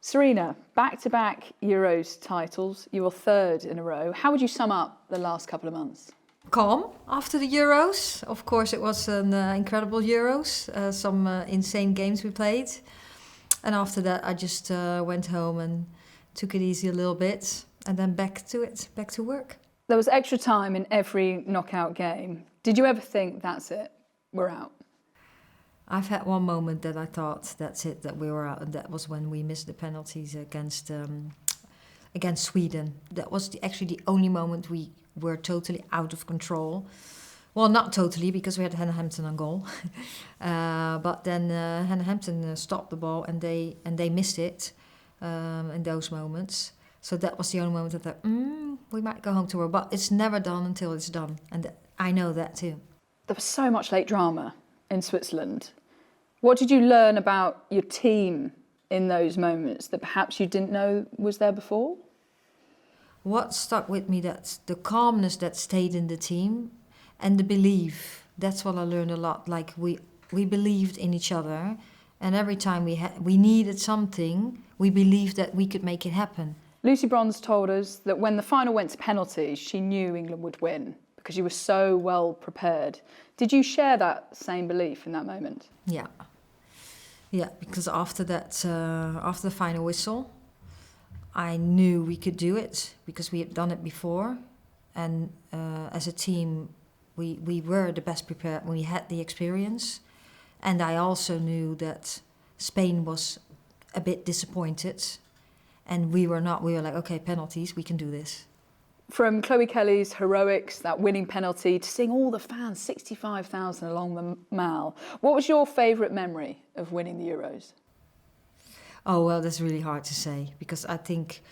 Sarina, back-to-back Euros titles. You were third in a row. How would you sum up the last couple of months? Calm after the Euros. Of course, it was an incredible Euros. Some insane games we played. And after that, I just went home and took it easy a little bit. And then back to it, back to work. There was extra time in every knockout game. Did you ever think, that's it, we're out? I've had one moment that I thought, that's it, that we were out. And that was when we missed the penalties against Sweden. That was actually the only moment we were totally out of control. Well, not totally, because we had Hannah Hampton on goal. But then Hannah Hampton stopped the ball and they missed it in those moments. So that was the only moment I thought, we might go home to her. But it's never done until it's done. And I know that too. There was so much late drama in Switzerland. What did you learn about your team in those moments that perhaps you didn't know was there before? What stuck with me, that's the calmness that stayed in the team and the belief. That's what I learned a lot. Like we believed in each other, and every time we needed something, we believed that we could make it happen. Lucy Bronze told us that when the final went to penalties, she knew England would win because you were so well prepared. Did you share that same belief in that moment? Yeah, because after that, after the final whistle, I knew we could do it because we had done it before. And as a team, we were the best prepared when we had the experience. And I also knew that Spain was a bit disappointed. And we were not. We were like, okay, penalties, we can do this. From Chloe Kelly's heroics, that winning penalty, to seeing all the fans, 65,000 along the Mall, what was your favourite memory of winning the Euros? Oh, well, that's really hard to say, because I think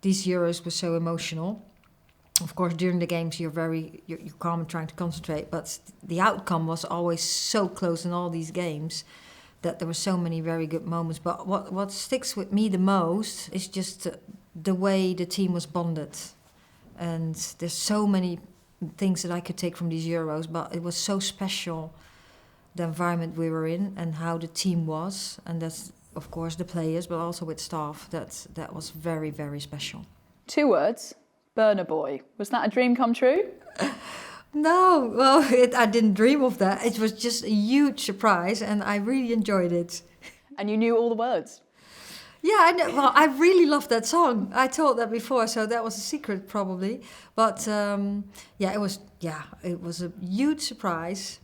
these Euros were so emotional. Of course, during the games, you're calm and trying to concentrate, but the outcome was always so close in all these games that there were so many very good moments. But what sticks with me the most is just the way the team was bonded. And there's so many things that I could take from these Euros, but it was so special, the environment we were in and how the team was. And that's, of course, the players, but also with staff. That was very, very special. 2 words, Burna Boy. Was that a dream come true? No, well, I didn't dream of that. It was just a huge surprise and I really enjoyed it. And you knew all the words? Yeah, I know. Well, I really loved that song. I told that before, so that was a secret probably. But it was a huge surprise.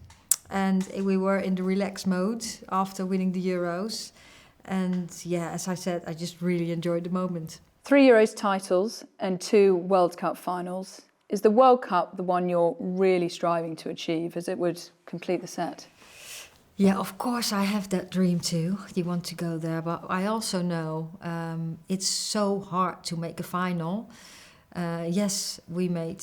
And we were in the relaxed mode after winning the Euros. And yeah, as I said, I just really enjoyed the moment. 3 Euros titles and 2 World Cup finals. Is the World Cup the one you're really striving to achieve, as it would complete the set? Yeah, of course I have that dream too. You want to go there, but I also know it's so hard to make a final. Yes, we made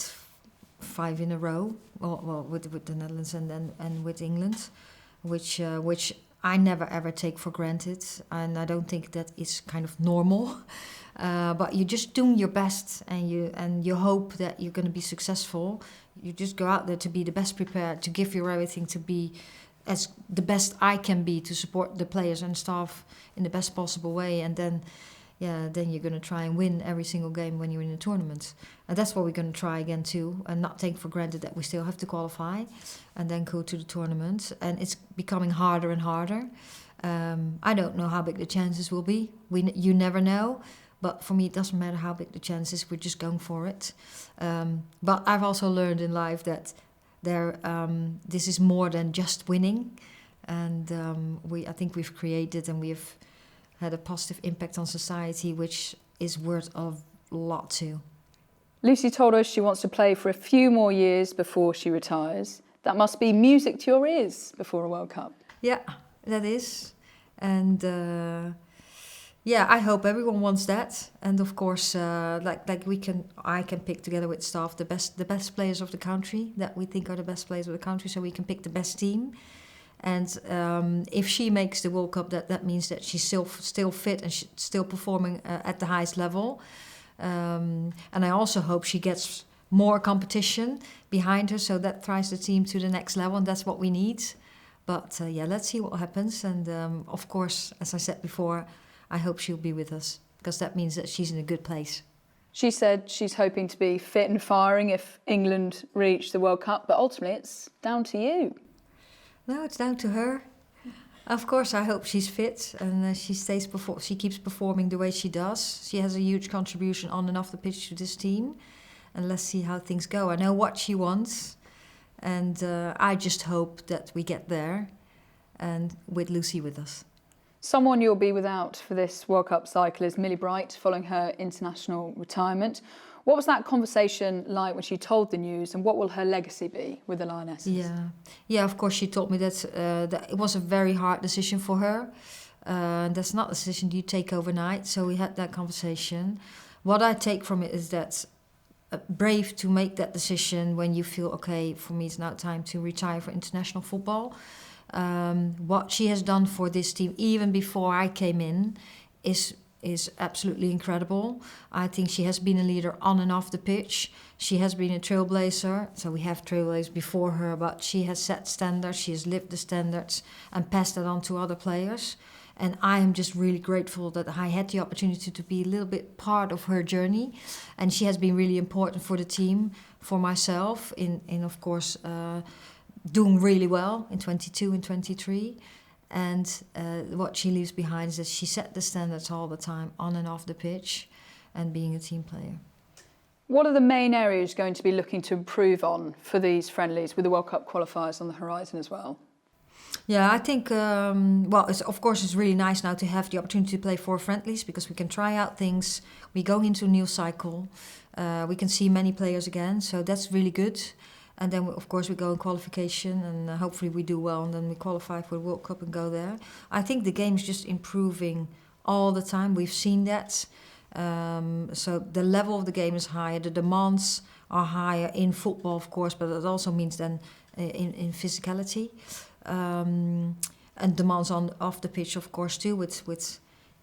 5 in a row, well with the Netherlands and with England, which I never ever take for granted, and I don't think that is kind of normal. But you just do your best, and you hope that you're going to be successful. You just go out there to be the best prepared, to give your everything, to be as the best I can be, to support the players and staff in the best possible way. And then you're going to try and win every single game when you're in a tournament. And that's what we're going to try again too, and not take for granted that we still have to qualify and then go to the tournament. And it's becoming harder and harder. I don't know how big the chances will be. You never know. But for me, it doesn't matter how big the chances. We're just going for it. But I've also learned in life that this is more than just winning, and I think we've created and we've had a positive impact on society, which is worth a lot too. Lucy told us she wants to play for a few more years before she retires. That must be music to your ears before a World Cup. Yeah, that is, and I hope everyone wants that. And of course, I can pick together with staff the best players of the country that we think are the best players of the country, so we can pick the best team. And if she makes the World Cup, that means that she's still fit and she's still performing at the highest level. And I also hope she gets more competition behind her, so that drives the team to the next level, and that's what we need. But let's see what happens. And of course, as I said before, I hope she'll be with us. because that means that she's in a good place. She said she's hoping to be fit and firing if England reach the World Cup, but ultimately it's down to you. No, it's down to her. Of course, I hope she's fit and she keeps performing the way she does. She has a huge contribution on and off the pitch to this team. And let's see how things go. I know what she wants. And I just hope that we get there and with Lucy with us. Someone you'll be without for this World Cup cycle is Millie Bright, following her international retirement. What was that conversation like when she told the news, and what will her legacy be with the Lionesses? Yeah. Of course, she told me that it was a very hard decision for her. That's not a decision you take overnight. So we had that conversation. What I take from it is that brave to make that decision when you feel, okay, for me it's now time to retire for international football. What she has done for this team, even before I came in, is absolutely incredible. I think she has been a leader on and off the pitch. She has been a trailblazer. So we have trailblazers before her, but she has set standards. She has lived the standards and passed that on to other players. And I am just really grateful that I had the opportunity to be a little bit part of her journey. And she has been really important for the team, for myself, in of course, doing really well in 22 and 23. And what she leaves behind is that she set the standards all the time, on and off the pitch, and being a team player. What are the main areas you're going to be looking to improve on for these friendlies, with the World Cup qualifiers on the horizon as well? Yeah, I think, of course, it's really nice now to have the opportunity to play 4 friendlies, because we can try out things. We go into a new cycle. We can see many players again, so that's really good. And then, of course, we go in qualification, and hopefully we do well, and then we qualify for the World Cup and go there. I think the game is just improving all the time. We've seen that. So the level of the game is higher. The demands are higher in football, of course, but it also means then in physicality. And demands off the pitch, of course, too, with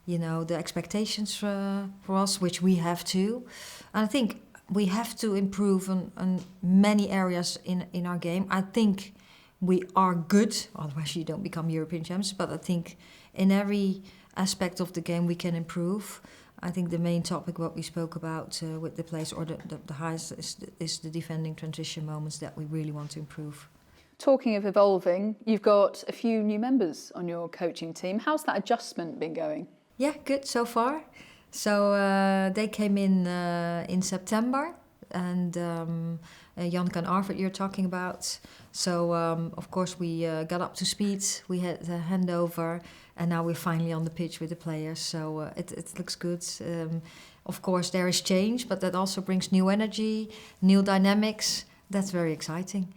the expectations for us, which we have too. And I think we have to improve on many areas in our game. I think we are good, otherwise you don't become European champions, but I think in every aspect of the game we can improve. I think the main topic, what we spoke about with the players, or the highest, is the defending transition moments that we really want to improve. Talking of evolving, you've got a few new members on your coaching team. How's that adjustment been going? Yeah, good so far. So they came in September, and Janke and Arvid you're talking about. So of course we got up to speed. We had the handover, and now we're finally on the pitch with the players. So it looks good. Of course there is change, but that also brings new energy, new dynamics. That's very exciting.